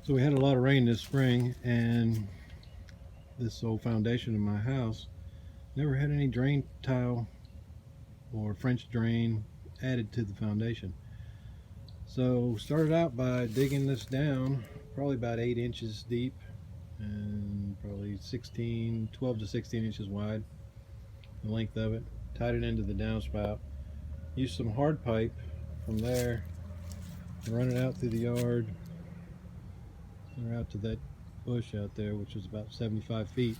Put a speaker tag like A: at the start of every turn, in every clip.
A: So we had a lot of rain this spring, and this old foundation of my house never had any drain tile or French drain added to the foundation. So started out by digging this down probably about 8 inches deep and probably 12 to 16 inches wide, the length of it. Tied it into the downspout, used some hard pipe from there and run it out through the yard or out to that bush out there, which was about 75 feet.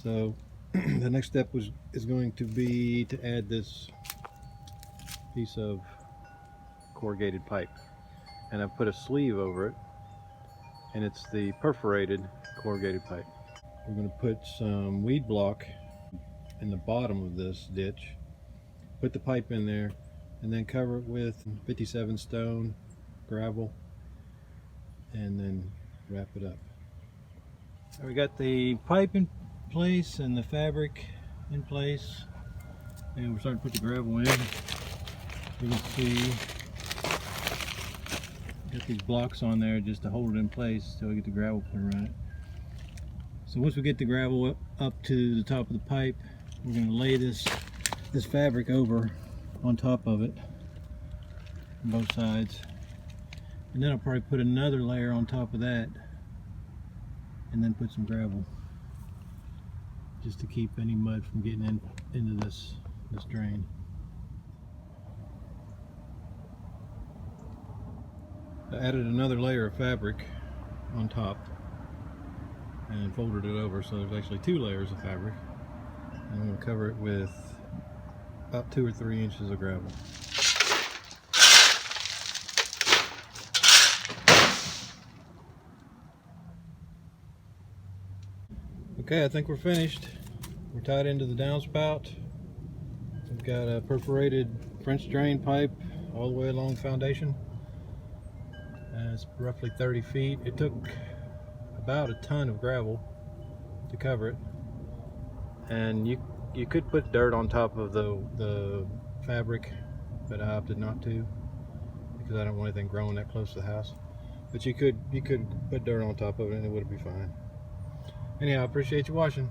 A: So the next step is going to be to add this piece of corrugated pipe, and I've put a sleeve over it, and it's the perforated corrugated pipe. We're going to put some weed block in the bottom of this ditch, put the pipe in there, and then cover it with 57 stone, gravel, and then wrap it up. We got the pipe in place and the fabric in place, and we're starting to put the gravel in. You can see got these blocks on there just to hold it in place till we get the gravel put around it. So once we get the gravel up to the top of the pipe, we're going to lay this fabric over on top of it on both sides, and then I'll probably put another layer on top of that, and then put some gravel just to keep any mud from getting into this drain. I added another layer of fabric on top and folded it over, so there's actually 2 layers of fabric. And I'm going to cover it with about 2 or 3 inches of gravel. Okay, I think we're finished. We're tied into the downspout. We've got a perforated French drain pipe all the way along the foundation. It's roughly 30 feet. It took about a ton of gravel to cover it, and you could put dirt on top of the fabric, but I opted not to because I don't want anything growing that close to the house. But you could put dirt on top of it and it would be fine. Anyhow, I appreciate you watching.